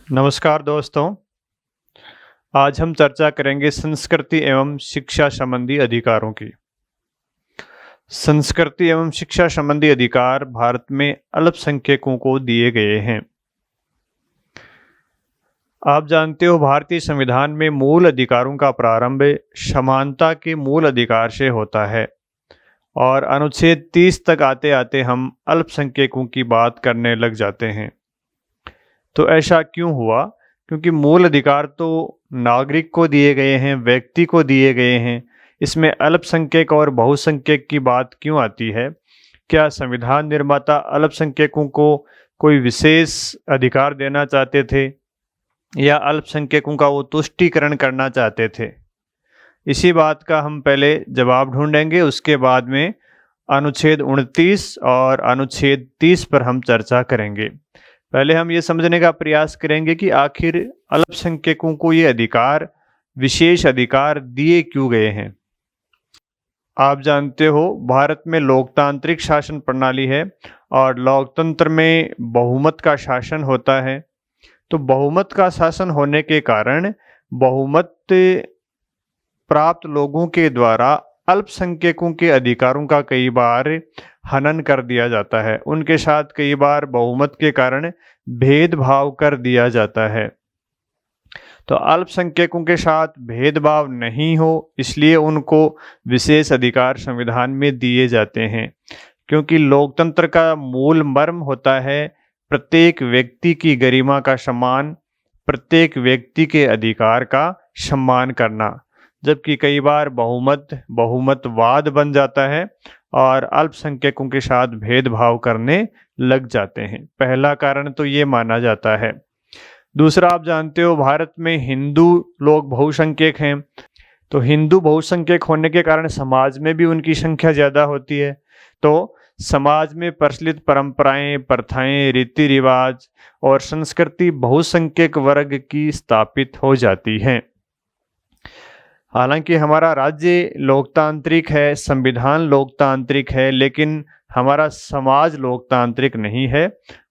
नमस्कार दोस्तों। आज हम चर्चा करेंगे संस्कृति एवं शिक्षा संबंधी अधिकारों की। संस्कृति एवं शिक्षा संबंधी अधिकार भारत में अल्पसंख्यकों को दिए गए हैं। आप जानते हो, भारतीय संविधान में मूल अधिकारों का प्रारंभ समानता के मूल अधिकार से होता है और अनुच्छेद 30 तक आते आते हम अल्पसंख्यकों की बात करने लग जाते हैं। तो ऐसा क्यों हुआ? क्योंकि मूल अधिकार तो नागरिक को दिए गए हैं, व्यक्ति को दिए गए हैं। इसमें अल्पसंख्यक और बहुसंख्यक की बात क्यों आती है? क्या संविधान निर्माता अल्पसंख्यकों को कोई विशेष अधिकार देना चाहते थे या अल्पसंख्यकों का वो तुष्टीकरण करना चाहते थे? इसी बात का हम पहले जवाब ढूंढेंगे, उसके बाद में अनुच्छेद 29 और अनुच्छेद 30 पर हम चर्चा करेंगे। पहले हम ये समझने का प्रयास करेंगे कि आखिर अल्पसंख्यकों को ये अधिकार, विशेष अधिकार दिए क्यों गए हैं। आप जानते हो, भारत में लोकतांत्रिक शासन प्रणाली है और लोकतंत्र में बहुमत का शासन होता है। तो बहुमत का शासन होने के कारण बहुमत प्राप्त लोगों के द्वारा अल्पसंख्यकों के अधिकारों का कई बार हनन कर दिया जाता है। उनके साथ कई बार बहुमत के कारण भेदभाव कर दिया जाता है। तो अल्पसंख्यकों के साथ भेदभाव नहीं हो, इसलिए उनको विशेष अधिकार संविधान में दिए जाते हैं। क्योंकि लोकतंत्र का मूल मर्म होता है प्रत्येक व्यक्ति की गरिमा का सम्मान, प्रत्येक व्यक्ति के अधिकार का सम्मान करना। जबकि कई बार बहुमतवाद बन जाता है और अल्पसंख्यकों के साथ भेदभाव करने लग जाते हैं। पहला कारण तो ये माना जाता है। दूसरा, आप जानते हो, भारत में हिंदू लोग बहुसंख्यक हैं। तो हिंदू बहुसंख्यक होने के कारण समाज में भी उनकी संख्या ज़्यादा होती है। तो समाज में प्रचलित परंपराएं, प्रथाएं, रीति रिवाज और संस्कृति बहुसंख्यक वर्ग की स्थापित हो जाती हैं। हालांकि हमारा राज्य लोकतांत्रिक है, संविधान लोकतांत्रिक है, लेकिन हमारा समाज लोकतांत्रिक नहीं है।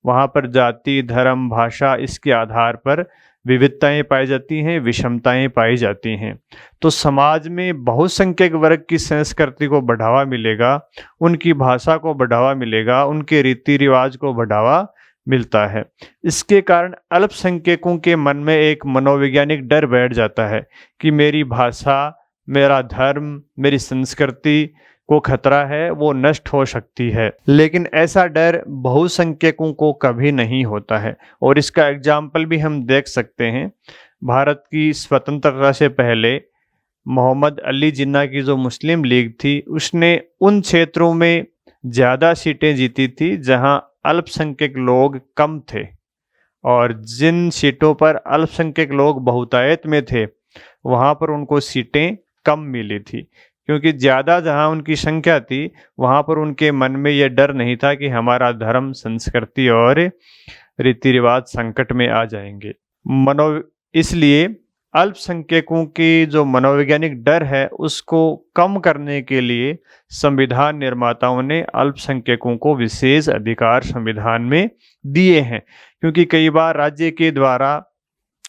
वहाँ पर जाति, धर्म, भाषा, इसके आधार पर विविधताएं पाई जाती हैं, विषमताएं पाई जाती हैं। तो समाज में बहुसंख्यक वर्ग की संस्कृति को बढ़ावा मिलेगा, उनकी भाषा को बढ़ावा मिलेगा, उनके रीति रिवाज को बढ़ावा मिलता है। इसके कारण अल्पसंख्यकों के मन में एक मनोवैज्ञानिक डर बैठ जाता है कि मेरी भाषा, मेरा धर्म, मेरी संस्कृति को खतरा है, वो नष्ट हो सकती है। लेकिन ऐसा डर बहुसंख्यकों को कभी नहीं होता है और इसका एग्जाम्पल भी हम देख सकते हैं। भारत की स्वतंत्रता से पहले मोहम्मद अली जिन्ना की जो मुस्लिम लीग थी, उसने उन क्षेत्रों में ज़्यादा सीटें जीती थी जहां अल्पसंख्यक लोग कम थे, और जिन सीटों पर अल्पसंख्यक लोग बहुतायत में थे वहां पर उनको सीटें कम मिली थी। क्योंकि ज़्यादा जहां उनकी संख्या थी वहां पर उनके मन में यह डर नहीं था कि हमारा धर्म, संस्कृति और रीति रिवाज संकट में आ जाएंगे। इसलिए अल्पसंख्यकों की जो मनोवैज्ञानिक डर है उसको कम करने के लिए संविधान निर्माताओं ने अल्पसंख्यकों को विशेष अधिकार संविधान में दिए हैं। क्योंकि कई बार राज्य के द्वारा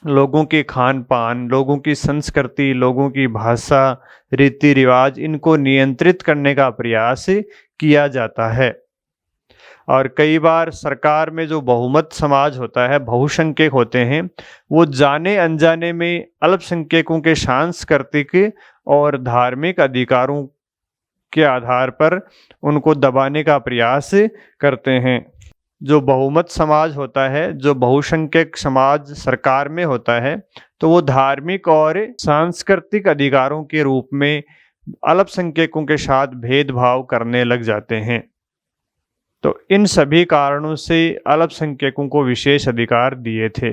लोगों के खान पान, लोगों की संस्कृति, लोगों की भाषा, रीति रिवाज, इनको नियंत्रित करने का प्रयास किया जाता है। और कई बार सरकार में जो बहुमत समाज होता है, बहुसंख्यक होते हैं, वो जाने अनजाने में अल्पसंख्यकों के सांस्कृतिक और धार्मिक अधिकारों के आधार पर उनको दबाने का प्रयास करते हैं। जो बहुमत समाज होता है, जो बहुसंख्यक समाज सरकार में होता है, तो वो धार्मिक और सांस्कृतिक अधिकारों के रूप में अल्पसंख्यकों के साथ भेदभाव करने लग जाते हैं। तो इन सभी कारणों से अल्पसंख्यकों को विशेष अधिकार दिए थे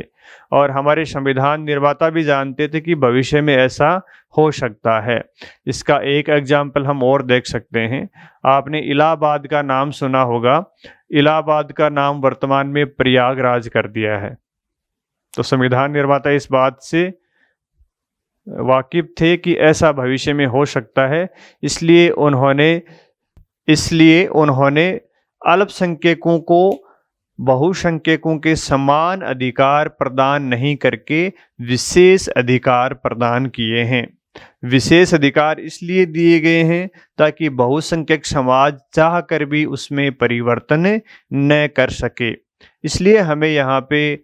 और हमारे संविधान निर्माता भी जानते थे कि भविष्य में ऐसा हो सकता है। इसका एक एग्जाम्पल हम और देख सकते हैं। आपने इलाहाबाद का नाम सुना होगा। इलाहाबाद का नाम वर्तमान में प्रयागराज कर दिया है। तो संविधान निर्माता इस बात से वाकिफ थे कि ऐसा भविष्य में हो सकता है, इसलिए उन्होंने अल्पसंख्यकों को बहुसंख्यकों के समान अधिकार प्रदान नहीं करके विशेष अधिकार प्रदान किए हैं। विशेष अधिकार इसलिए दिए गए हैं ताकि बहुसंख्यक समाज चाह कर भी उसमें परिवर्तन न कर सके। इसलिए हमें यहाँ पे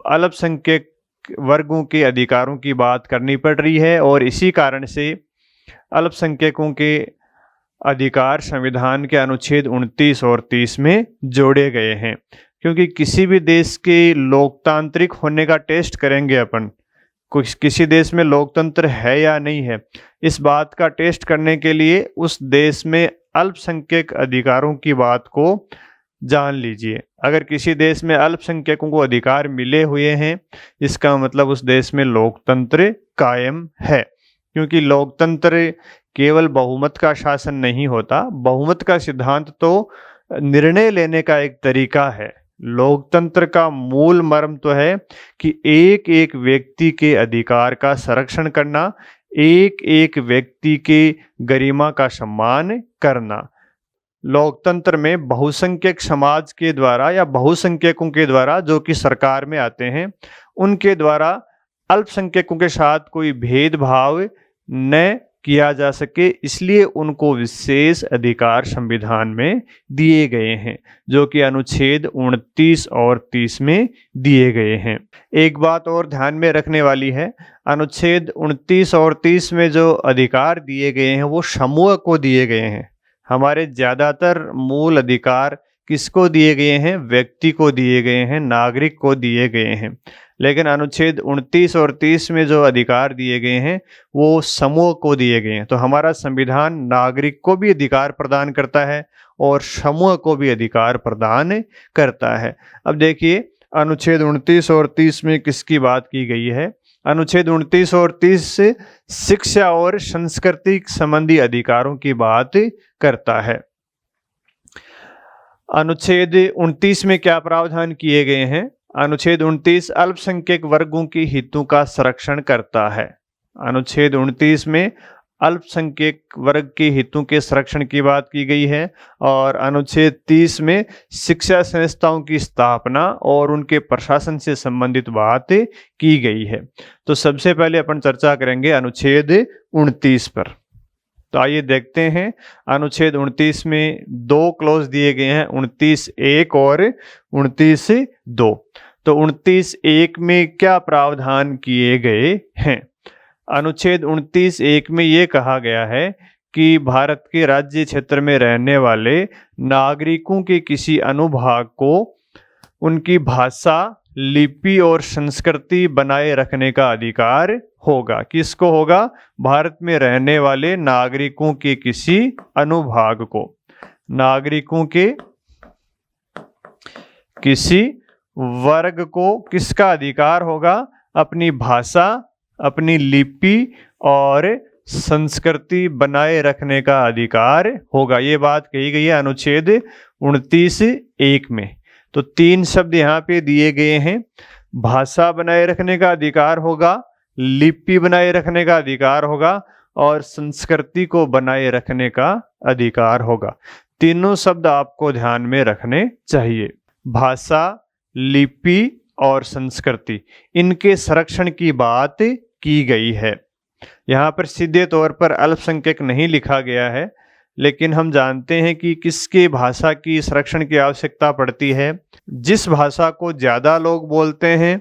अल्पसंख्यक वर्गों के अधिकारों की बात करनी पड़ रही है और इसी कारण से अल्पसंख्यकों के अधिकार संविधान के अनुच्छेद 29 और 30 में जोड़े गए हैं। क्योंकि किसी भी देश के लोकतांत्रिक होने का टेस्ट करेंगे अपन, किसी देश में लोकतंत्र है या नहीं है, इस बात का टेस्ट करने के लिए उस देश में अल्पसंख्यक अधिकारों की बात को जान लीजिए। अगर किसी देश में अल्पसंख्यकों को अधिकार मिले हुए हैं, इसका मतलब उस देश में लोकतंत्र कायम है। क्योंकि लोकतंत्र केवल बहुमत का शासन नहीं होता, बहुमत का सिद्धांत तो निर्णय लेने का एक तरीका है। लोकतंत्र का मूल मर्म तो है कि एक एक व्यक्ति के अधिकार का संरक्षण करना, एक एक व्यक्ति के गरिमा का सम्मान करना। लोकतंत्र में बहुसंख्यक समाज के द्वारा या बहुसंख्यकों के द्वारा जो कि सरकार में आते हैं, उनके द्वारा अल्पसंख्यकों के साथ कोई भेदभाव न किया जा सके, इसलिए उनको विशेष अधिकार संविधान में दिए गए हैं, जो कि अनुच्छेद 29 और 30 में दिए गए हैं। एक बात और ध्यान में रखने वाली है, अनुच्छेद 29 और 30 में जो अधिकार दिए गए हैं वो समूह को दिए गए हैं। हमारे ज़्यादातर मूल अधिकार किसको दिए गए हैं? व्यक्ति को दिए गए हैं, नागरिक को दिए गए हैं। लेकिन अनुच्छेद 29 और 30 में जो अधिकार दिए गए हैं वो समूह को दिए गए हैं। तो हमारा संविधान नागरिक को भी अधिकार प्रदान करता है और समूह को भी अधिकार प्रदान करता है। अब देखिए अनुच्छेद 29 और 30 में किसकी बात की गई है? अनुच्छेद 29 और 30 से शिक्षा और संस्कृति संबंधी अधिकारों की बात करता है। अनुच्छेद 29 में क्या प्रावधान किए गए हैं? अनुच्छेद 29 अल्पसंख्यक वर्गों के हितों का संरक्षण करता है। अनुच्छेद 29 में अल्पसंख्यक वर्ग के हितों के संरक्षण की बात की गई है और अनुच्छेद 30 में शिक्षा संस्थाओं की स्थापना और उनके प्रशासन से संबंधित बात की गई है। तो सबसे पहले अपन चर्चा करेंगे अनुच्छेद 29 पर। तो आइए देखते हैं अनुच्छेद 29 में दो क्लॉज दिए गए हैं, 29(1) और 29(2). तो 29(1) में क्या प्रावधान किए गए हैं? अनुच्छेद 29(1) में ये कहा गया है कि भारत के राज्य क्षेत्र में रहने वाले नागरिकों के किसी अनुभाग को उनकी भाषा, लिपि और संस्कृति बनाए रखने का अधिकार होगा। किसको होगा? भारत में रहने वाले नागरिकों के किसी अनुभाग को, नागरिकों के किसी वर्ग को किसका अधिकार होगा? अपनी भाषा, अपनी लिपि और संस्कृति बनाए रखने का अधिकार होगा। ये बात कही गई है अनुच्छेद 29(1) में। तो तीन शब्द यहाँ पे दिए गए हैं, भाषा बनाए रखने का अधिकार होगा, लिपि बनाए रखने का अधिकार होगा और संस्कृति को बनाए रखने का अधिकार होगा। तीनों शब्द आपको ध्यान में रखने चाहिए। भाषा, लिपि और संस्कृति, इनके संरक्षण की बात की गई है। यहाँ पर सीधे तौर पर अल्पसंख्यक नहीं लिखा गया है, लेकिन हम जानते हैं कि किसके भाषा की संरक्षण की आवश्यकता पड़ती है। जिस भाषा को ज़्यादा लोग बोलते हैं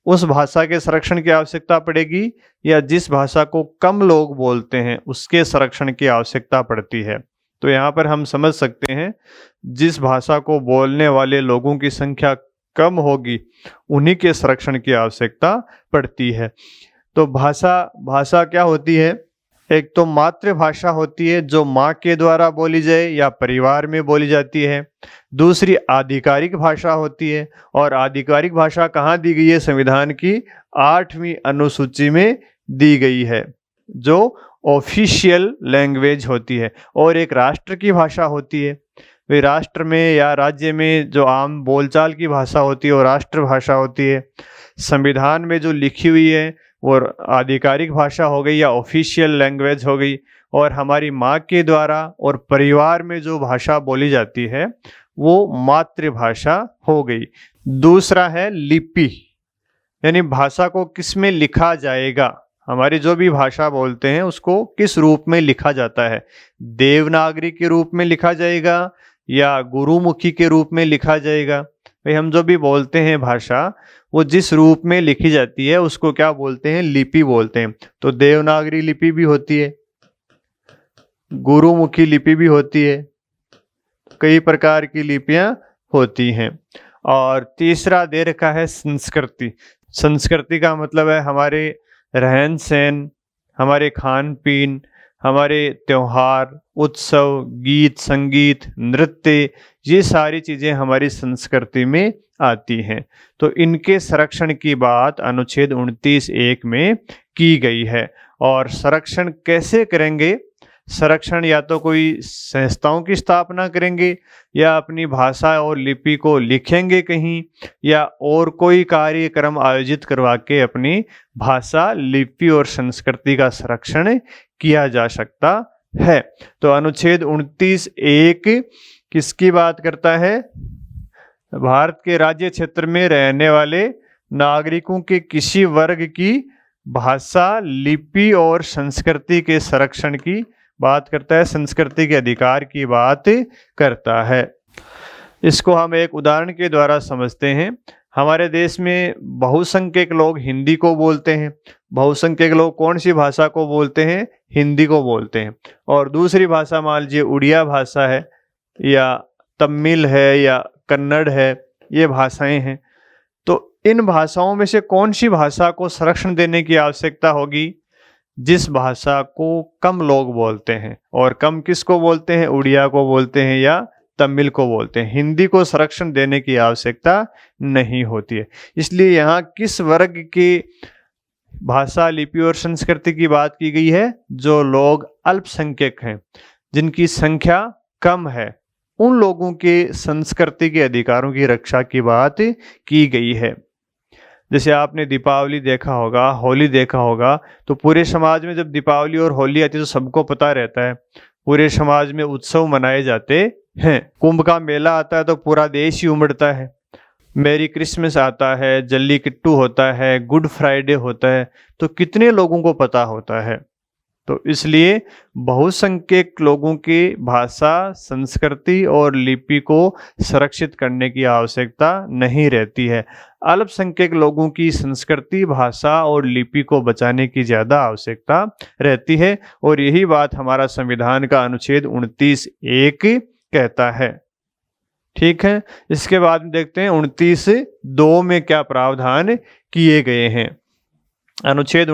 उस भाषा के संरक्षण की आवश्यकता पड़ेगी, या जिस भाषा को कम लोग बोलते हैं उसके संरक्षण की आवश्यकता पड़ती है। तो यहाँ पर हम समझ सकते हैं जिस भाषा को बोलने वाले लोगों की संख्या कम होगी उन्हीं के संरक्षण की आवश्यकता पड़ती है। तो भाषा क्या होती है? एक तो मातृभाषा होती है जो माँ के द्वारा बोली जाए या परिवार में बोली जाती है। दूसरी आधिकारिक भाषा होती है, और आधिकारिक भाषा कहाँ दी गई है? संविधान की 8वीं अनुसूची में दी गई है, जो ऑफिशियल लैंग्वेज होती है। और एक राष्ट्र की भाषा होती है, वे राष्ट्र में या राज्य में जो आम बोलचाल की भाषा होती है वो राष्ट्रभाषा होती है। संविधान में जो लिखी हुई है वो आधिकारिक भाषा हो गई या ऑफिशियल लैंग्वेज हो गई, और हमारी माँ के द्वारा और परिवार में जो भाषा बोली जाती है वो मातृभाषा हो गई। दूसरा है लिपि, यानी भाषा को किस में लिखा जाएगा। हमारी जो भी भाषा बोलते हैं उसको किस रूप में लिखा जाता है, देवनागरी के रूप में लिखा जाएगा या गुरुमुखी के रूप में लिखा जाएगा। भाई हम जो भी बोलते हैं भाषा, वो जिस रूप में लिखी जाती है उसको क्या बोलते हैं, लिपि बोलते हैं। तो देवनागरी लिपि भी होती है, गुरुमुखी लिपि भी होती है, कई प्रकार की लिपियां होती हैं। और तीसरा दे रखा है संस्कृति। संस्कृति का मतलब है हमारे रहन सहन, हमारे खान पीन, हमारे त्योहार, उत्सव, गीत संगीत, नृत्य, ये सारी चीज़ें हमारी संस्कृति में आती हैं। तो इनके संरक्षण की बात अनुच्छेद 29(1) में की गई है। और संरक्षण कैसे करेंगे, संरक्षण या तो कोई संस्थाओं की स्थापना करेंगे, या अपनी भाषा और लिपि को लिखेंगे कहीं, या और कोई कार्यक्रम आयोजित करवा के अपनी भाषा, लिपि और संस्कृति का संरक्षण किया जा सकता है। तो अनुच्छेद 29(1) किसकी बात करता है, भारत के राज्य क्षेत्र में रहने वाले नागरिकों के किसी वर्ग की भाषा, लिपि और संस्कृति के संरक्षण की बात करता है, संस्कृति के अधिकार की बात करता है। इसको हम एक उदाहरण के द्वारा समझते हैं। हमारे देश में बहुसंख्यक लोग हिंदी को बोलते हैं। बहुसंख्यक लोग कौन सी भाषा को बोलते हैं, हिंदी को बोलते हैं। और दूसरी भाषा मान लीजिए उड़िया भाषा है, या तमिल है, या कन्नड़ है, ये भाषाएं हैं। तो इन भाषाओं में से कौन सी भाषा को संरक्षण देने की आवश्यकता होगी, जिस भाषा को कम लोग बोलते हैं। और कम किसको बोलते हैं, उड़िया को बोलते हैं या तमिल को बोलते हैं। हिंदी को संरक्षण देने की आवश्यकता नहीं होती है। इसलिए यहाँ किस वर्ग की भाषा, लिपि और संस्कृति की बात की गई है, जो लोग अल्पसंख्यक हैं, जिनकी संख्या कम है, उन लोगों के संस्कृति के अधिकारों की रक्षा की बात की गई है। जैसे आपने दीपावली देखा होगा, होली देखा होगा, तो पूरे समाज में जब दीपावली और होली आती है तो सबको पता रहता है, पूरे समाज में उत्सव मनाए जाते हैं। कुंभ का मेला आता है तो पूरा देश ही उमड़ता है। मैरी क्रिसमस आता है, जल्लीकट्टू होता है, गुड फ्राइडे होता है, तो कितने लोगों को पता होता है। तो इसलिए बहुसंख्यक लोगों की भाषा, संस्कृति और लिपि को संरक्षित करने की आवश्यकता नहीं रहती है। अल्पसंख्यक लोगों की संस्कृति, भाषा और लिपि को बचाने की ज़्यादा आवश्यकता रहती है। और यही बात हमारा संविधान का अनुच्छेद 29(1) कहता है। ठीक है, इसके बाद में देखते हैं 29(2) में क्या प्रावधान किए गए हैं। अनुच्छेद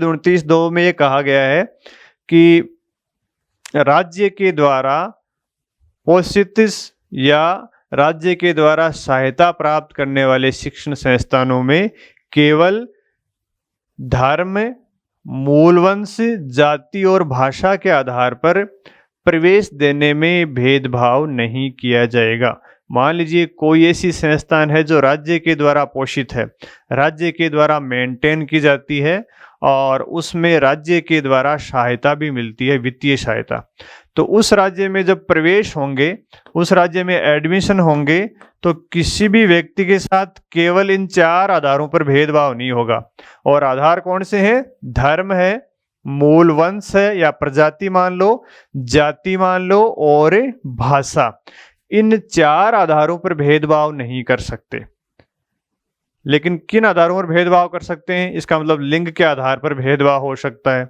29(2) में ये कहा गया है कि राज्य के द्वारा पोषित या राज्य के द्वारा सहायता प्राप्त करने वाले शिक्षण संस्थानों में केवल धर्म, मूलवंश, जाति और भाषा के आधार पर प्रवेश देने में भेदभाव नहीं किया जाएगा। मान लीजिए कोई ऐसी संस्थान है जो राज्य के द्वारा पोषित है, राज्य के द्वारा मेंटेन की जाती है, और उसमें राज्य के द्वारा सहायता भी मिलती है, वित्तीय सहायता। तो उस राज्य में जब प्रवेश होंगे, उस राज्य में एडमिशन होंगे, तो किसी भी व्यक्ति के साथ केवल इन 4 आधारों पर भेदभाव नहीं होगा। और आधार कौन से हैं, धर्म है, मूल वंश है या प्रजाति मान लो, जाति मान लो, और भाषा। इन 4 आधारों पर भेदभाव नहीं कर सकते। लेकिन किन आधारों पर भेदभाव कर सकते हैं, इसका मतलब लिंग के आधार पर भेदभाव हो सकता है।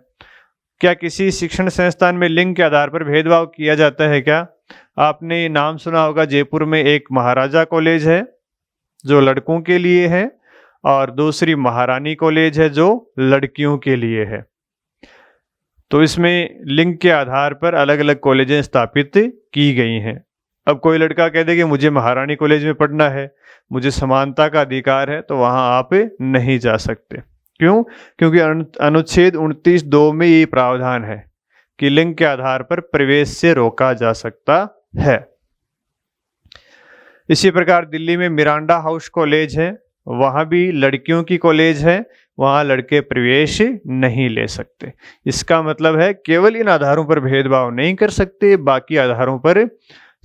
क्या किसी शिक्षण संस्थान में लिंग के आधार पर भेदभाव किया जाता है क्या? आपने नाम सुना होगा, जयपुर में एक महाराजा कॉलेज है जो लड़कों के लिए है, और दूसरी महारानी कॉलेज है जो लड़कियों के लिए है। तो इसमें लिंग के आधार पर अलग अलग कॉलेजें स्थापित की गई हैं। अब कोई लड़का कह दे कि मुझे महारानी कॉलेज में पढ़ना है, मुझे समानता का अधिकार है, तो वहां आप नहीं जा सकते। क्यों? क्योंकि अनुच्छेद 29(2) में ये प्रावधान है कि लिंग के आधार पर प्रवेश से रोका जा सकता है। इसी प्रकार दिल्ली में मिरांडा हाउस कॉलेज है, वहाँ भी लड़कियों की कॉलेज है, वहाँ लड़के प्रवेश नहीं ले सकते। इसका मतलब है केवल इन आधारों पर भेदभाव नहीं कर सकते, बाकी आधारों पर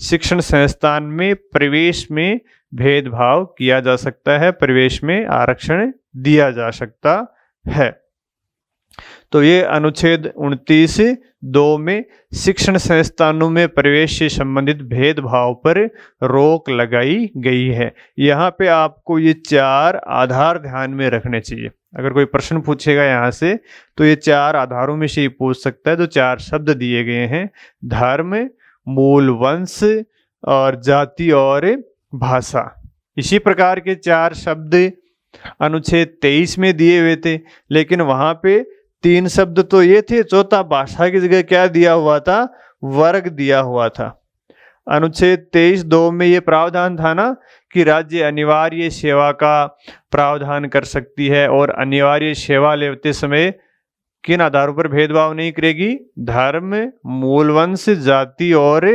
शिक्षण संस्थान में प्रवेश में भेदभाव किया जा सकता है, प्रवेश में आरक्षण दिया जा सकता है। तो ये अनुच्छेद 29(2) में शिक्षण संस्थानों में प्रवेश से संबंधित भेदभाव पर रोक लगाई गई है। यहाँ पे आपको ये 4 आधार ध्यान में रखने चाहिए। अगर कोई प्रश्न पूछेगा यहाँ से तो ये 4 आधारों में से ही पूछ सकता है। तो 4 शब्द दिए गए हैं: धर्म, मूल वंश और जाति और भाषा। इसी प्रकार के 4 शब्द अनुच्छेद 23 में दिए हुए थे, लेकिन वहां पे 3 शब्द तो ये थे, चौथा भाषा की जगह क्या दिया हुआ था? वर्ग दिया हुआ था। अनुच्छेद 23(2) में ये प्रावधान था ना कि राज्य अनिवार्य सेवा का प्रावधान कर सकती है और अनिवार्य सेवा लेते समय किन आधारों पर भेदभाव नहीं करेगी? धर्म, मूल वंश, जाति और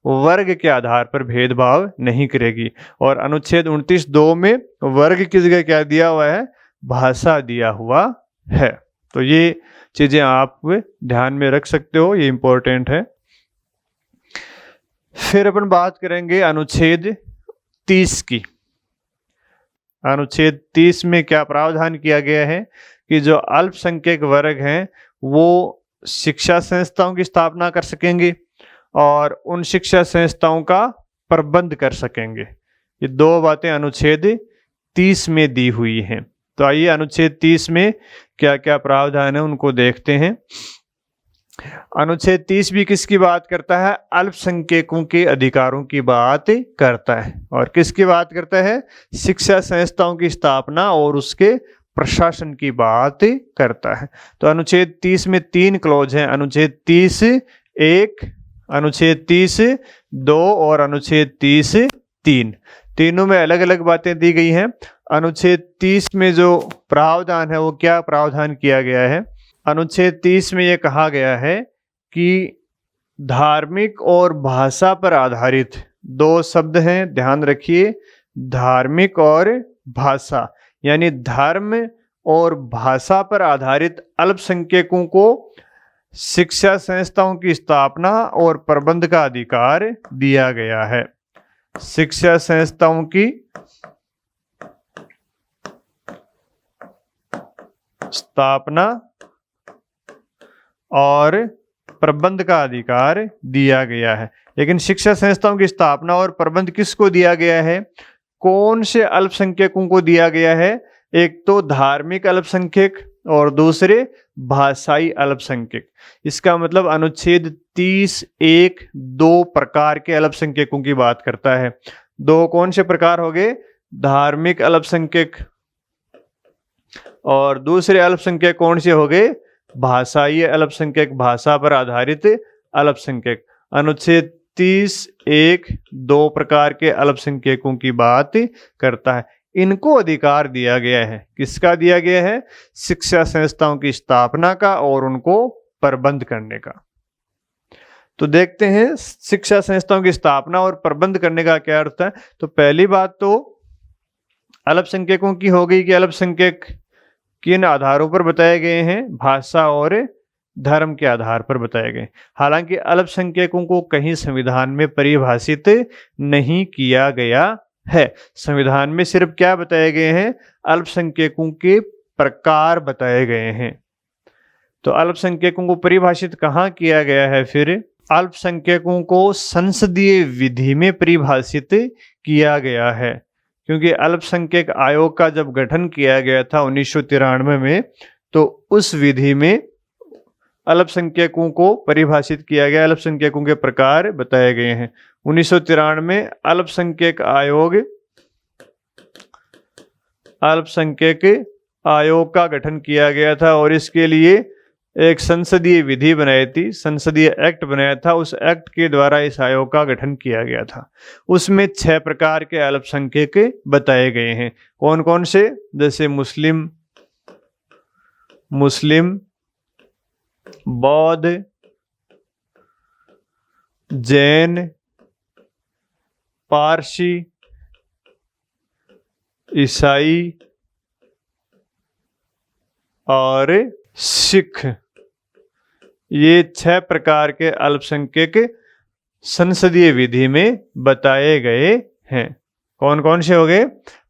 वर्ग के आधार पर भेदभाव नहीं करेगी। और अनुच्छेद 29(2) में वर्ग की जगह क्या दिया हुआ है? भाषा दिया हुआ है। तो ये चीजें आप ध्यान में रख सकते हो, ये इंपॉर्टेंट है। फिर अपन बात करेंगे अनुच्छेद 30 की। अनुच्छेद 30 में क्या प्रावधान किया गया है कि जो अल्पसंख्यक वर्ग हैं वो शिक्षा संस्थाओं की स्थापना कर सकेंगे और उन शिक्षा संस्थाओं का प्रबंध कर सकेंगे। ये 2 बातें अनुच्छेद 30 में दी हुई हैं। तो आइए अनुच्छेद 30 में क्या क्या प्रावधान है उनको देखते हैं। अनुच्छेद 30 भी किसकी बात करता है? अल्पसंख्यकों के अधिकारों की बात करता है। और किसकी बात करता है? शिक्षा संस्थाओं की स्थापना और उसके प्रशासन की बात करता है। तो अनुच्छेद 30 में 3 क्लॉज हैं: अनुच्छेद 30(1), अनुच्छेद 30(2) और अनुच्छेद 30(3). तीनों में अलग अलग बातें दी गई हैं। अनुच्छेद 30 में जो प्रावधान है वो क्या प्रावधान किया गया है? अनुच्छेद 30 में ये कहा गया है कि धार्मिक और भाषा पर आधारित 2 शब्द हैं, ध्यान रखिए, धार्मिक और भाषा, यानी धर्म और भाषा पर आधारित अल्पसंख्यकों को शिक्षा संस्थाओं की स्थापना और प्रबंध का अधिकार दिया गया है। शिक्षा संस्थाओं की स्थापना और प्रबंध का अधिकार दिया गया है। लेकिन शिक्षा संस्थाओं की स्थापना और प्रबंध किसको दिया गया है? कौन से अल्पसंख्यकों को दिया गया है? एक तो धार्मिक अल्पसंख्यक और दूसरे भाषाई अल्पसंख्यक। इसका मतलब अनुच्छेद 30(1), 2 प्रकार के अल्पसंख्यकों की बात करता है। 2 कौन से प्रकार हो गए? धार्मिक अल्पसंख्यक, और दूसरे अल्पसंख्यक कौन से हो गए? भाषाई अल्पसंख्यक, भाषा पर आधारित अल्पसंख्यक। अनुच्छेद 30(1), 2 प्रकार के अल्पसंख्यकों की बात करता है। इनको अधिकार दिया गया है। किसका दिया गया है? शिक्षा संस्थाओं की स्थापना का और उनको प्रबंध करने का। तो देखते हैं शिक्षा संस्थाओं की स्थापना और प्रबंध करने का क्या अर्थ है। तो पहली बात तो अल्पसंख्यकों की हो गई कि अल्पसंख्यक किन आधारों पर बताए गए हैं? भाषा और धर्म के आधार पर बताए गए। हालांकि अल्पसंख्यकों को कहीं संविधान में परिभाषित नहीं किया गया है। संविधान में सिर्फ क्या बताए गए हैं? अल्पसंख्यकों के प्रकार बताए गए हैं। तो अल्पसंख्यकों को परिभाषित कहाँ किया गया है? फिर अल्पसंख्यकों को संसदीय विधि में परिभाषित किया गया है, क्योंकि अल्पसंख्यक आयोग का जब गठन किया गया था 1993 में, तो उस विधि में अल्पसंख्यकों को परिभाषित किया गया, अल्पसंख्यकों के प्रकार बताए गए हैं। 1993 में अल्पसंख्यक आयोग का गठन किया गया था और इसके लिए एक संसदीय विधि बनाई थी, संसदीय एक्ट बनाया था। उस एक्ट के द्वारा इस आयोग का गठन किया गया था। उसमें 6 प्रकार के अल्पसंख्यक बताए गए हैं। कौन कौन से? जैसे मुस्लिम, बौद्ध, जैन, पारसी, ईसाई और सिख, ये 6 प्रकार के अल्पसंख्यक संसदीय विधि में बताए गए हैं। कौन कौन से हो गए?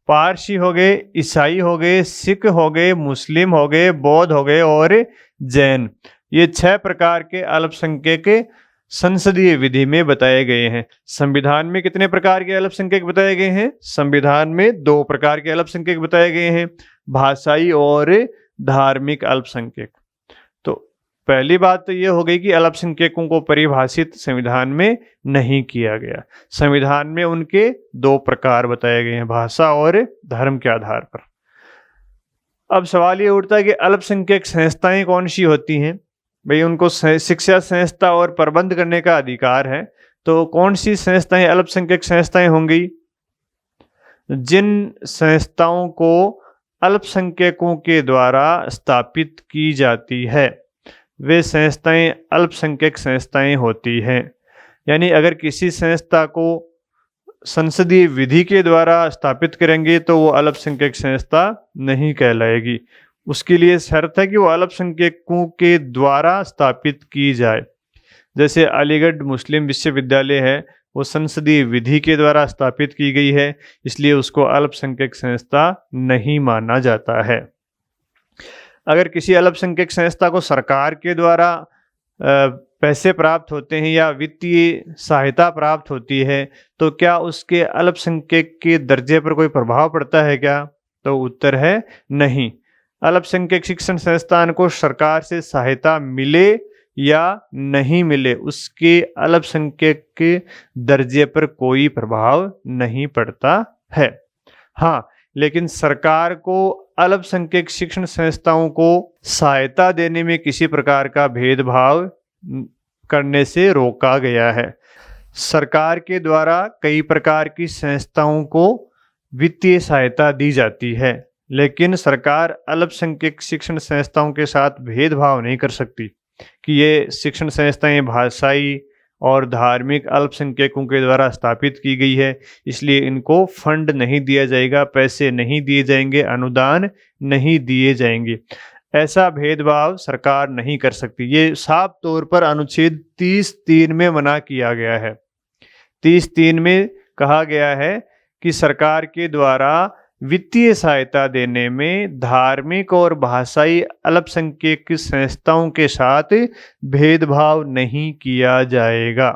पारसी हो गए, ईसाई हो गए, सिख हो गए, मुस्लिम हो गए, बौद्ध हो गए और जैन। ये 6 प्रकार के अल्पसंख्यक संसदीय विधि में बताए गए हैं। संविधान में कितने प्रकार के अल्पसंख्यक बताए गए हैं? संविधान में 2 प्रकार के अल्पसंख्यक बताए गए हैं, भाषाई और धार्मिक अल्पसंख्यक। तो पहली बात तो ये हो गई कि अल्पसंख्यकों को परिभाषित संविधान में नहीं किया गया। संविधान में उनके 2 प्रकार बताए गए हैं, भाषा और धर्म के आधार पर। अब सवाल ये उठता है कि अल्पसंख्यक संस्थाएं कौन सी होती हैं? भाई उनको शिक्षा संस्था और प्रबंध करने का अधिकार है, तो कौन सी संस्थाएं अल्पसंख्यक संस्थाएं होंगी? जिन संस्थाओं को अल्पसंख्यकों के द्वारा स्थापित की जाती है वे संस्थाएं अल्पसंख्यक संस्थाएं होती हैं। यानी अगर किसी संस्था को संसदीय विधि के द्वारा स्थापित करेंगे तो वो अल्पसंख्यक संस्था नहीं कहलाएगी। उसके लिए शर्त है कि वो अल्पसंख्यकों के द्वारा स्थापित की जाए। जैसे अलीगढ़ मुस्लिम विश्वविद्यालय है, वो संसदीय विधि के द्वारा स्थापित की गई है, इसलिए उसको अल्पसंख्यक संस्था नहीं माना जाता है। अगर किसी अल्पसंख्यक संस्था को सरकार के द्वारा पैसे प्राप्त होते हैं या वित्तीय सहायता प्राप्त होती है तो क्या उसके अल्पसंख्यक के दर्जे पर कोई प्रभाव पड़ता है क्या? तो उत्तर है नहीं। अल्पसंख्यक शिक्षण संस्थान को सरकार से सहायता मिले या नहीं मिले उसके अल्पसंख्यक के दर्जे पर कोई प्रभाव नहीं पड़ता है। हाँ, लेकिन सरकार को अल्पसंख्यक शिक्षण संस्थाओं को सहायता देने में किसी प्रकार का भेदभाव करने से रोका गया है। सरकार के द्वारा कई प्रकार की संस्थाओं को वित्तीय सहायता दी जाती है, लेकिन सरकार अल्पसंख्यक शिक्षण संस्थाओं के साथ भेदभाव नहीं कर सकती कि ये शिक्षण संस्थाएं भाषाई और धार्मिक अल्पसंख्यकों के द्वारा स्थापित की गई है, इसलिए इनको फंड नहीं दिया जाएगा, पैसे नहीं दिए जाएंगे, अनुदान नहीं दिए जाएंगे। ऐसा भेदभाव सरकार नहीं कर सकती। ये साफ तौर पर अनुच्छेद 30(3) में मना किया गया है। 30(3) में कहा गया है कि सरकार के द्वारा वित्तीय सहायता देने में धार्मिक और भाषाई अल्पसंख्यक संस्थाओं के साथ भेदभाव नहीं किया जाएगा।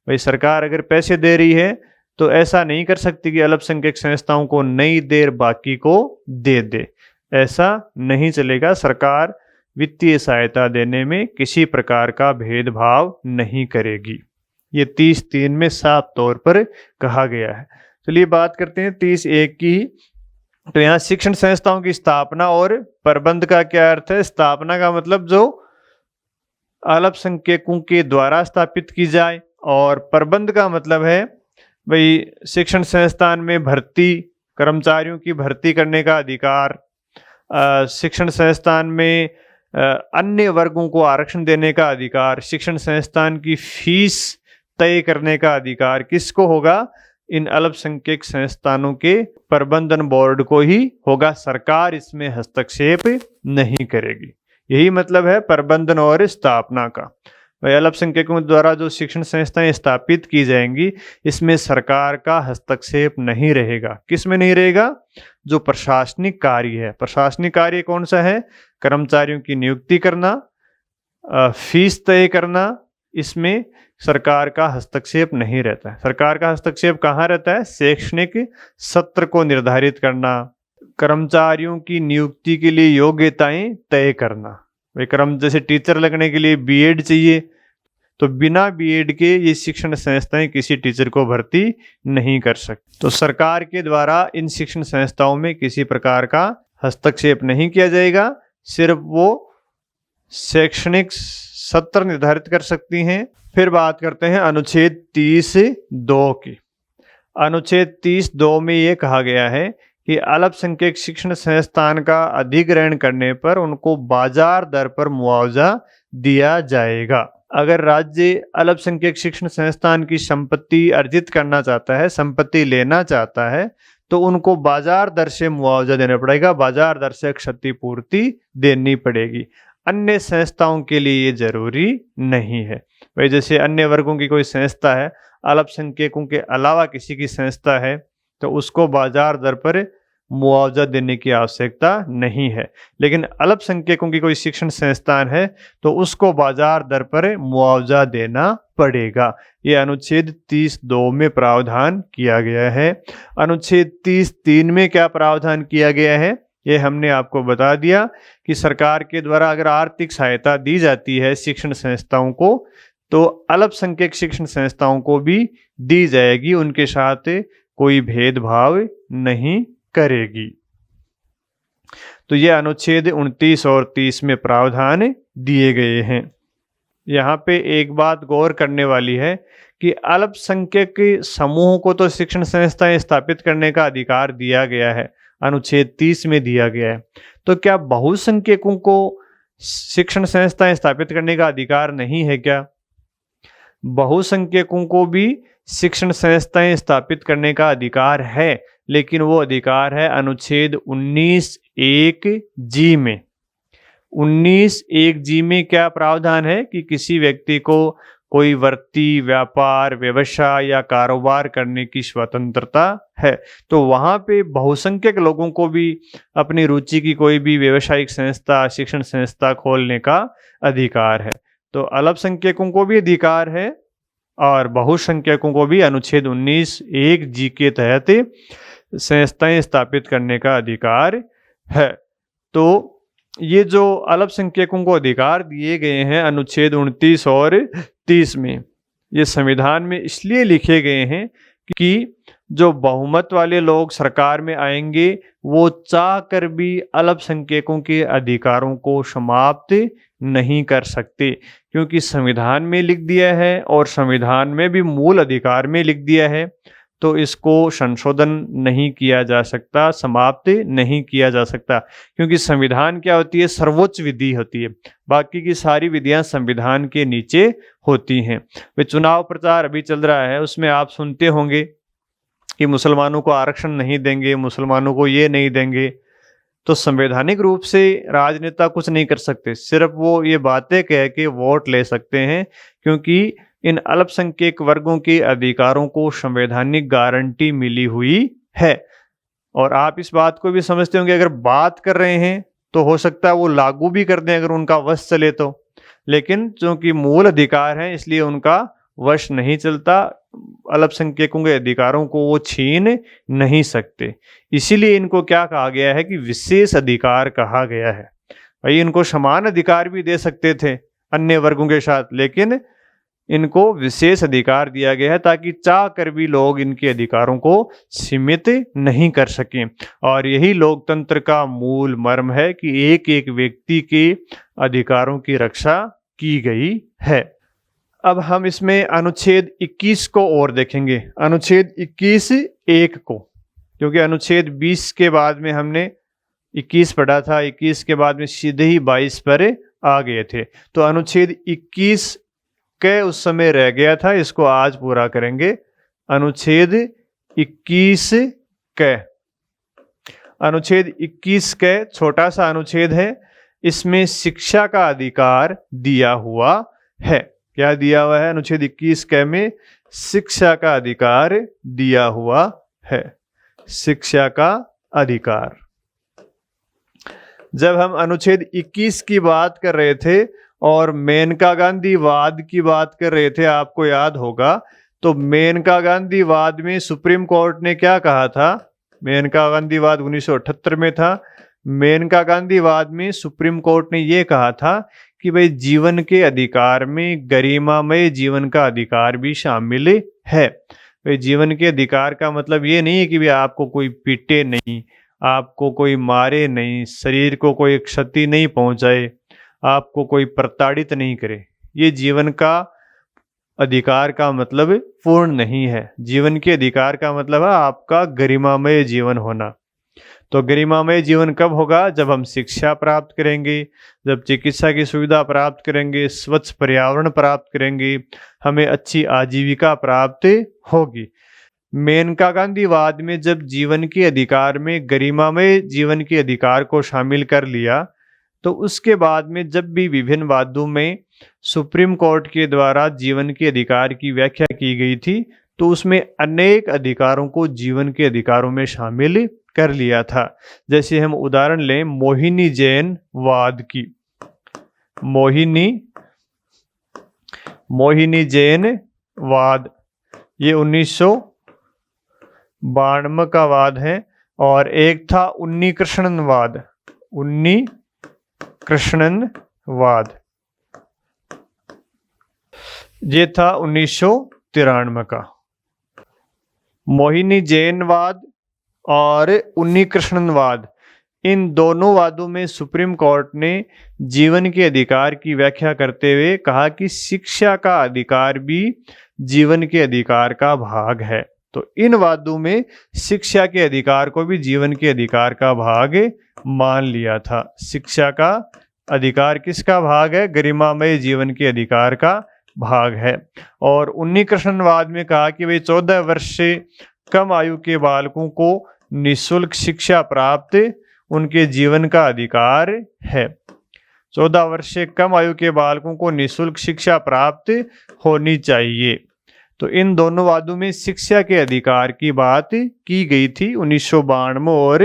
भाई सरकार अगर पैसे दे रही है तो ऐसा नहीं कर सकती कि अल्पसंख्यक संस्थाओं को नहीं दे बाकी को दे दे, ऐसा नहीं चलेगा। सरकार वित्तीय सहायता देने में किसी प्रकार का भेदभाव नहीं करेगी। ये 30(3) में साफ तौर पर कहा गया है। चलिए बात करते हैं 30(1) की। तो यहाँ शिक्षण संस्थाओं की स्थापना और प्रबंध का क्या अर्थ है? स्थापना का मतलब जो अल्पसंख्यकों के द्वारा स्थापित की जाए, और प्रबंध का मतलब है भाई शिक्षण संस्थान में भर्ती, कर्मचारियों की भर्ती करने का अधिकार, शिक्षण संस्थान में अन्य वर्गों को आरक्षण देने का अधिकार, शिक्षण संस्थान की फीस तय करने का अधिकार किसको होगा? इन अल्पसंख्यक संस्थानों के प्रबंधन बोर्ड को ही होगा। सरकार इसमें हस्तक्षेप नहीं करेगी। यही मतलब है प्रबंधन और स्थापना का। भाई अल्पसंख्यकों द्वारा जो शिक्षण संस्थाएं स्थापित की जाएंगी इसमें सरकार का हस्तक्षेप नहीं रहेगा। किस में नहीं रहेगा? जो प्रशासनिक कार्य है। प्रशासनिक कार्य कौन सा है? कर्मचारियों की नियुक्ति करना, फीस तय करना, इसमें सरकार का हस्तक्षेप नहीं रहता है। सरकार का हस्तक्षेप कहाँ रहता है? शैक्षणिक सत्र को निर्धारित करना, कर्मचारियों की नियुक्ति के लिए योग्यताएं तय करना। वे जैसे टीचर लगने के लिए बीएड चाहिए, तो बिना बीएड के ये शिक्षण संस्थाएं किसी टीचर को भर्ती नहीं कर सकती। तो सरकार के द्वारा इन शिक्षण संस्थाओं में किसी प्रकार का हस्तक्षेप नहीं किया जाएगा। सिर्फ वो शैक्षणिक सत्र निर्धारित कर सकती हैं। फिर बात करते हैं अनुच्छेद 30(2) की। अनुच्छेद 30(2) में ये कहा गया है कि अल्पसंख्यक शिक्षण संस्थान का अधिग्रहण करने पर उनको बाजार दर पर मुआवजा दिया जाएगा। अगर राज्य अल्पसंख्यक शिक्षण संस्थान की संपत्ति अर्जित करना चाहता है, संपत्ति लेना चाहता है, तो उनको बाजार दर से मुआवजा देना पड़ेगा, बाजार दर से क्षतिपूर्ति देनी पड़ेगी। अन्य संस्थाओं के लिए ये जरूरी नहीं है। भाई जैसे अन्य वर्गों की कोई संस्था है, अल्पसंख्यकों के अलावा किसी की संस्था है, तो उसको बाजार दर पर मुआवजा देने की आवश्यकता नहीं है। लेकिन अल्पसंख्यकों की कोई शिक्षण संस्थान है तो उसको बाजार दर पर मुआवजा देना पड़ेगा। ये अनुच्छेद 30(2) में प्रावधान किया गया है। अनुच्छेद 30(3) में क्या प्रावधान किया गया है ये हमने आपको बता दिया कि सरकार के द्वारा अगर आर्थिक सहायता दी जाती है शिक्षण संस्थाओं को तो अल्पसंख्यक शिक्षण संस्थाओं को भी दी जाएगी, उनके साथ कोई भेदभाव नहीं करेगी। तो यह अनुच्छेद 29 और 30 में प्रावधान दिए गए हैं। यहाँ पे एक बात गौर करने वाली है कि अल्पसंख्यक समूहों को तो शिक्षण संस्थाएं स्थापित करने का अधिकार दिया गया है, अनुच्छेद 30 में दिया गया है। तो क्या बहुसंख्यकों को शिक्षण संस्थाएं स्थापित करने का अधिकार नहीं है क्या? बहुसंख्यकों को भी शिक्षण संस्थाएं स्थापित करने का अधिकार है, लेकिन वो अधिकार है अनुच्छेद 19(1)(g) में। 19(1)(g) में क्या प्रावधान है कि किसी व्यक्ति को कोई वृत्ति, व्यापार, व्यवसाय या कारोबार करने की स्वतंत्रता है। तो वहां पे बहुसंख्यक लोगों को भी अपनी रुचि की कोई भी व्यवसायिक संस्था, शिक्षण संस्था खोलने का अधिकार है। तो अल्पसंख्यकों को भी अधिकार है और बहुसंख्यकों को भी अनुच्छेद 19(1)(g) के तहत संस्थाएं स्थापित करने का अधिकार है। तो ये जो अल्पसंख्यकों को अधिकार दिए गए हैं अनुच्छेद 29 और 30 में, ये संविधान में इसलिए लिखे गए हैं कि जो बहुमत वाले लोग सरकार में आएंगे वो चाह कर भी अल्पसंख्यकों के अधिकारों को समाप्त नहीं कर सकते, क्योंकि संविधान में लिख दिया है और संविधान में भी मूल अधिकार में लिख दिया है, तो इसको संशोधन नहीं किया जा सकता, समाप्त नहीं किया जा सकता। क्योंकि संविधान क्या होती है? सर्वोच्च विधि होती है, बाकी की सारी विधियां संविधान के नीचे होती हैं। वे चुनाव प्रचार अभी चल रहा है, उसमें आप सुनते होंगे कि मुसलमानों को आरक्षण नहीं देंगे, मुसलमानों को ये नहीं देंगे। तो संवैधानिक रूप से राजनेता कुछ नहीं कर सकते, सिर्फ वो ये बातें कह के वोट ले सकते हैं, क्योंकि इन अल्पसंख्यक वर्गों के अधिकारों को संवैधानिक गारंटी मिली हुई है। और आप इस बात को भी समझते होंगे, अगर बात कर रहे हैं तो हो सकता है वो लागू भी कर दें अगर उनका वश चले तो, लेकिन चूंकि मूल अधिकार है इसलिए उनका वश नहीं चलता, अल्पसंख्यकों के अधिकारों को वो छीन नहीं सकते। इसीलिए इनको क्या कहा गया है कि विशेष अधिकार कहा गया है। भाई इनको समान अधिकार भी दे सकते थे अन्य वर्गों के साथ, लेकिन इनको विशेष अधिकार दिया गया है ताकि चाह कर भी लोग इनके अधिकारों को सीमित नहीं कर सकें। और यही लोकतंत्र का मूल मर्म है कि एक एक व्यक्ति के अधिकारों की रक्षा की गई है। अब हम इसमें अनुच्छेद 21 को और देखेंगे, अनुच्छेद 21(1) को, क्योंकि अनुच्छेद 20 के बाद में हमने 21 पढ़ा था, 21 के बाद में सीधे ही 22 पर आ गए थे। तो अनुच्छेद 21 के उस समय रह गया था, इसको आज पूरा करेंगे। अनुच्छेद 21 के, अनुच्छेद 21 के छोटा सा अनुच्छेद है, इसमें शिक्षा का अधिकार दिया हुआ है। क्या दिया हुआ है? अनुच्छेद 21 के में शिक्षा का अधिकार दिया हुआ है, शिक्षा का अधिकार। जब हम अनुच्छेद 21 की बात कर रहे थे और मेनका गांधी वाद की बात कर रहे थे, आपको याद होगा, तो मेनका गांधी वाद में सुप्रीम कोर्ट ने क्या कहा था? मेनका गांधी वाद 1978 में था। मेनका गांधी वाद में सुप्रीम कोर्ट ने ये कहा था कि भाई जीवन के अधिकार में गरिमामय जीवन का अधिकार भी शामिल है। भाई जीवन के अधिकार का मतलब ये नहीं है कि भाई आपको कोई पीटे नहीं, आपको कोई मारे नहीं, शरीर को कोई क्षति नहीं पहुंचाए, आपको कोई प्रताड़ित नहीं करे। ये जीवन का अधिकार का मतलब पूर्ण नहीं है। जीवन के अधिकार का मतलब है आपका गरिमामय जीवन होना। तो गरिमामय जीवन कब होगा? जब हम शिक्षा प्राप्त करेंगे, जब चिकित्सा की सुविधा प्राप्त करेंगे, स्वच्छ पर्यावरण प्राप्त करेंगे, हमें अच्छी आजीविका प्राप्त होगी। मेनका गांधीवाद में जब जीवन के अधिकार में गरिमामय जीवन के अधिकार को शामिल कर लिया, तो उसके बाद में जब भी विभिन्न वादों में सुप्रीम कोर्ट के द्वारा जीवन के अधिकार की व्याख्या की गई थी, तो उसमें अनेक अधिकारों को जीवन के अधिकारों में शामिल कर लिया था। जैसे हम उदाहरण लें मोहिनी जैन वाद की। मोहिनी जैन वाद ये 1992 का वाद है। और एक था उन्नी कृष्णन वाद, ये था 1993 का। मोहिनी जैन वाद और उन्नी कृष्णन वाद, इन दोनों वादों में सुप्रीम कोर्ट ने जीवन के अधिकार की व्याख्या करते हुए कहा कि शिक्षा का अधिकार भी जीवन के अधिकार का भाग है। तो इन वादों में शिक्षा के अधिकार को भी जीवन के अधिकार का भाग मान लिया था। शिक्षा का अधिकार किसका भाग है? गरिमामय जीवन के अधिकार का भाग है। और उन्नी कृष्णवाद में कहा कि भाई 14 वर्ष से कम आयु के बालकों को निःशुल्क शिक्षा प्राप्त उनके जीवन का अधिकार है। 14 वर्ष से कम आयु के बालकों को निःशुल्क शिक्षा प्राप्त होनी चाहिए। तो इन दोनों वादों में शिक्षा के अधिकार की बात की गई थी 1992 और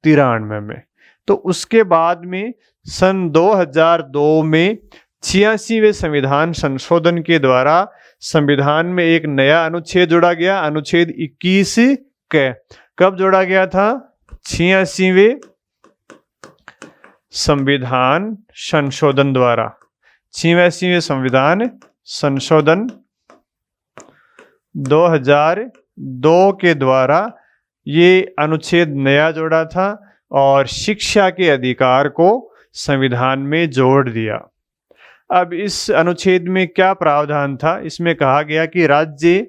93 में। तो उसके बाद में सन 2002 में 86वें संविधान संशोधन के द्वारा संविधान में एक नया अनुच्छेद जोड़ा गया, अनुच्छेद 21 के। कब जोड़ा गया था? 86वें संविधान संशोधन द्वारा। 86वें संविधान संशोधन 2002 के द्वारा ये अनुच्छेद नया जोड़ा था और शिक्षा के अधिकार को संविधान में जोड़ दिया। अब इस अनुच्छेद में क्या प्रावधान था? इसमें कहा गया कि राज्य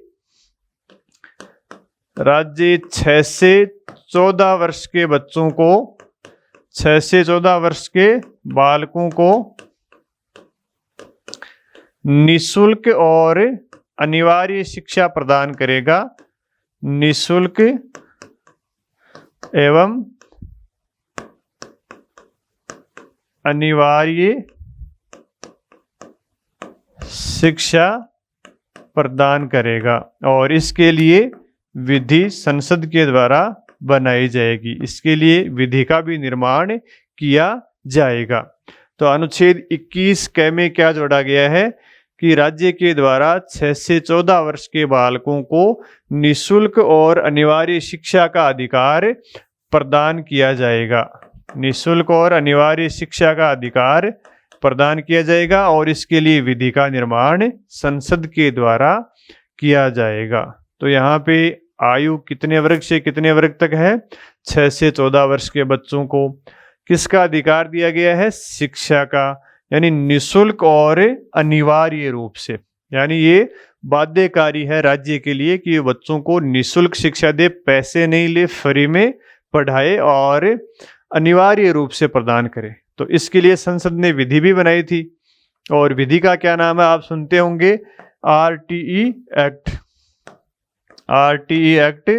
6 से 14 वर्ष के बच्चों को, 6 से 14 वर्ष के बालकों को निःशुल्क और अनिवार्य शिक्षा प्रदान करेगा। निःशुल्क एवं अनिवार्य शिक्षा प्रदान करेगा और इसके लिए विधि संसद के द्वारा बनाई जाएगी। इसके लिए विधि का भी निर्माण किया जाएगा। तो अनुच्छेद 21 क में क्या जोड़ा गया है कि राज्य के द्वारा 6 से 14 वर्ष के बालकों को निःशुल्क और अनिवार्य शिक्षा का अधिकार प्रदान किया जाएगा। निःशुल्क और अनिवार्य शिक्षा का अधिकार प्रदान किया जाएगा और इसके लिए विधि का निर्माण संसद के द्वारा किया जाएगा। तो यहाँ पे आयु कितने वर्ग से कितने वर्ग तक है? 6 से 14 वर्ष के बच्चों को किसका अधिकार दिया गया है? शिक्षा का, यानी निःशुल्क और अनिवार्य रूप से। यानी ये बाध्यकारी है राज्य के लिए कि बच्चों को निःशुल्क शिक्षा दे, पैसे नहीं ले, फ्री में पढ़ाए और अनिवार्य रूप से प्रदान करे। तो इसके लिए संसद ने विधि भी बनाई थी और विधि का क्या नाम है? आप सुनते होंगे RTE एक्ट। RTE एक्ट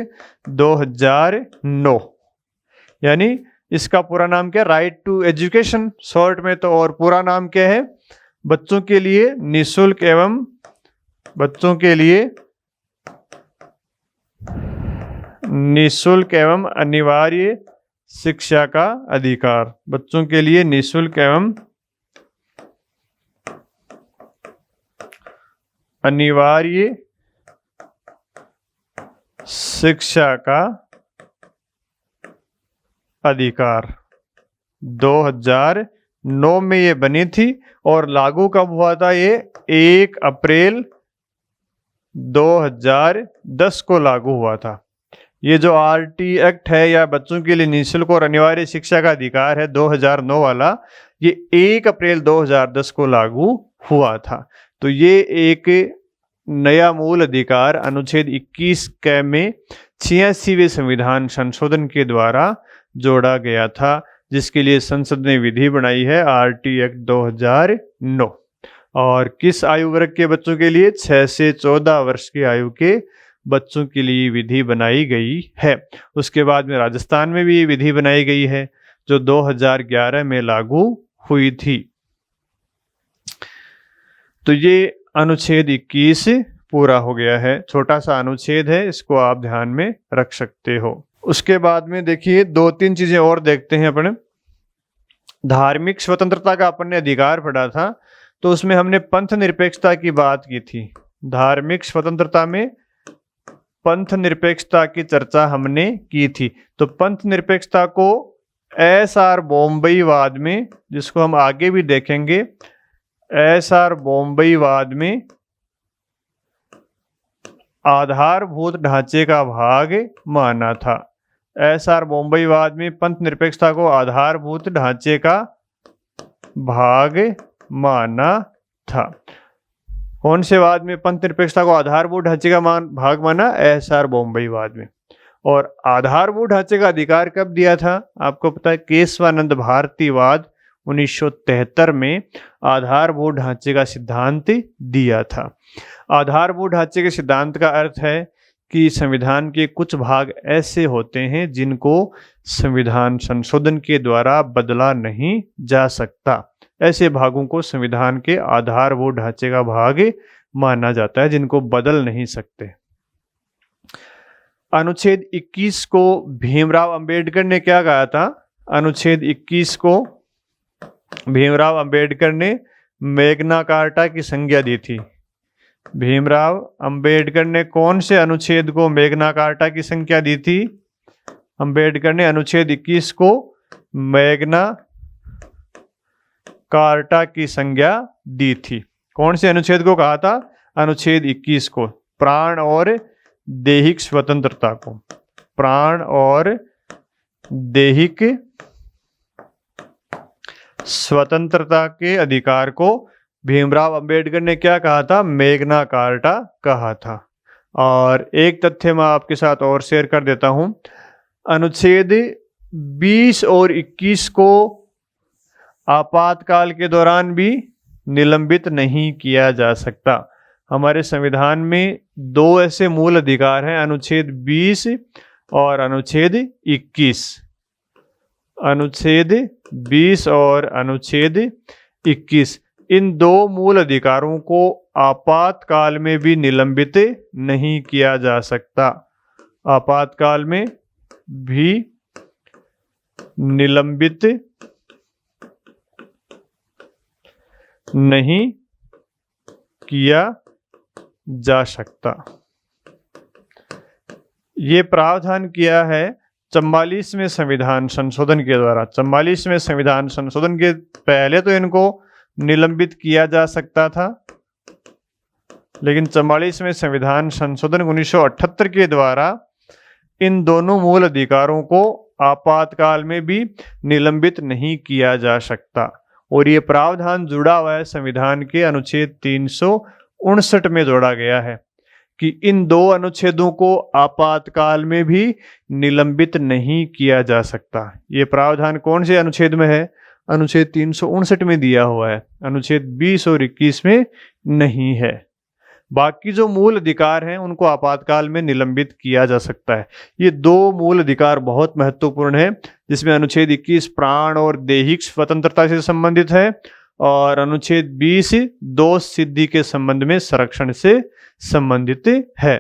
2009, यानी इसका पूरा नाम क्या? राइट टू एजुकेशन शॉर्ट में। तो और पूरा नाम क्या है? बच्चों के लिए निःशुल्क एवं अनिवार्य शिक्षा का अधिकार। बच्चों के लिए निःशुल्क एवं अनिवार्य शिक्षा का अधिकार 2009 में ये बनी थी और लागू कब हुआ था? ये 1 अप्रैल 2010 को लागू हुआ था। ये जो RT एक्ट है या बच्चों के लिए निःशुल्क और अनिवार्य शिक्षा का अधिकार है 2009 वाला, ये 1 अप्रैल 2010 को लागू हुआ था। तो ये एक नया मूल अधिकार अनुच्छेद 21 क में 86वें संविधान संशोधन के द्वारा जोड़ा गया था, जिसके लिए संसद ने विधि बनाई है RT एक्ट 2009। और किस आयु वर्ग के बच्चों के लिए? 6 से 14 वर्ष की आयु के बच्चों के लिए विधि बनाई गई है। उसके बाद में राजस्थान में भी ये विधि बनाई गई है जो 2011 में लागू हुई थी। तो ये अनुच्छेद 21 पूरा हो गया है। छोटा सा अनुच्छेद है, इसको आप ध्यान में रख सकते हो। उसके बाद में देखिए 2-3 चीजें और देखते हैं अपने। धार्मिक स्वतंत्रता का अपन ने अधिकार पढ़ा था, तो उसमें हमने पंथ निरपेक्षता की बात की थी। धार्मिक स्वतंत्रता में पंथ निरपेक्षता की चर्चा हमने की थी। तो पंथ निरपेक्षता को एस.आर. बॉम्बईवाद में, जिसको हम आगे भी देखेंगे, एस.आर. बॉम्बईवाद में आधारभूत ढांचे का भाग माना था। एस.आर. बॉम्बईवाद में पंथ निरपेक्षता को आधारभूत ढांचे का भाग माना था। कौन से वाद में पंथ निरपेक्षता को आधारभूत ढांचे का भाग माना? एस.आर. बॉम्बईवाद में। और आधारभूत ढांचे का अधिकार कब दिया था? आपको पता है, केशवानंद भारतीवाद 1973 में आधारभूत ढांचे का सिद्धांत दिया था। आधारभूत ढांचे के सिद्धांत का अर्थ है कि संविधान के कुछ भाग ऐसे होते हैं जिनको संविधान संशोधन के द्वारा बदला नहीं जा सकता। ऐसे भागों को संविधान के आधारभूत ढांचे का भाग माना जाता है, जिनको बदल नहीं सकते। अनुच्छेद 21 को भीमराव अंबेडकर ने क्या कहा था? अनुच्छेद 21 को भीमराव अंबेडकर ने मैग्ना कार्टा की संज्ञा दी थी। भीमराव अंबेडकर ने कौन से अनुच्छेद को मैग्ना कार्टा की संज्ञा दी थी? अंबेडकर ने अनुच्छेद 21 को मैग्ना कार्टा की संज्ञा दी थी। कौन से अनुच्छेद को कहा था? अनुच्छेद 21 को, प्राण और दैहिक स्वतंत्रता को। प्राण और दैहिक स्वतंत्रता के अधिकार को भीमराव अंबेडकर ने क्या कहा था? मैग्ना कार्टा कहा था। और एक तथ्य मैं आपके साथ और शेयर कर देता हूं। अनुच्छेद 20 और 21 को आपातकाल के दौरान भी निलंबित नहीं किया जा सकता। हमारे संविधान में दो ऐसे मूल अधिकार हैं, अनुच्छेद 20 और अनुच्छेद 21। अनुच्छेद 20 और अनुच्छेद 21, इन दो मूल अधिकारों को आपातकाल में भी निलंबित नहीं किया जा सकता। आपातकाल में भी निलंबित नहीं किया जा सकता। ये प्रावधान किया है 44वें संविधान संशोधन के द्वारा। 44वें संविधान संशोधन के पहले तो इनको निलंबित किया जा सकता था, लेकिन 44वें संविधान संशोधन 1978 के द्वारा इन दोनों मूल अधिकारों को आपातकाल में भी निलंबित नहीं किया जा सकता। और ये प्रावधान जुड़ा हुआ है संविधान के अनुच्छेद 359 में जोड़ा गया है कि इन दो अनुच्छेदों को आपातकाल में भी निलंबित नहीं किया जा सकता। ये प्रावधान कौन से अनुच्छेद में है? अनुच्छेद 359 में दिया हुआ है, अनुच्छेद 20 और 21 में नहीं है। बाकी जो मूल अधिकार हैं उनको आपातकाल में निलंबित किया जा सकता है। ये दो मूल अधिकार बहुत महत्वपूर्ण है, जिसमें अनुच्छेद 21 प्राण और दैहिक स्वतंत्रता से संबंधित है और अनुच्छेद 20 दोष सिद्धि के संबंध में संरक्षण से संबंधित है।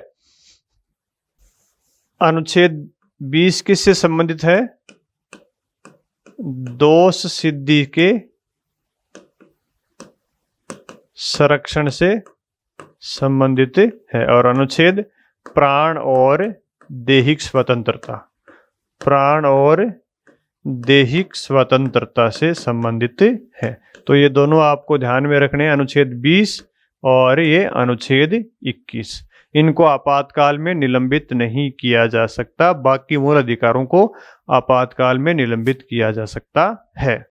अनुच्छेद 20 किससे संबंधित है? दोष सिद्धि के संरक्षण से संबंधित है। और अनुच्छेद प्राण और दैहिक स्वतंत्रता, प्राण और दैहिक स्वतंत्रता से संबंधित है। तो ये दोनों आपको ध्यान में रखने हैं, अनुच्छेद 20 और ये अनुच्छेद 21। इनको आपातकाल में निलंबित नहीं किया जा सकता, बाकी मूल अधिकारों को आपातकाल में निलंबित किया जा सकता है।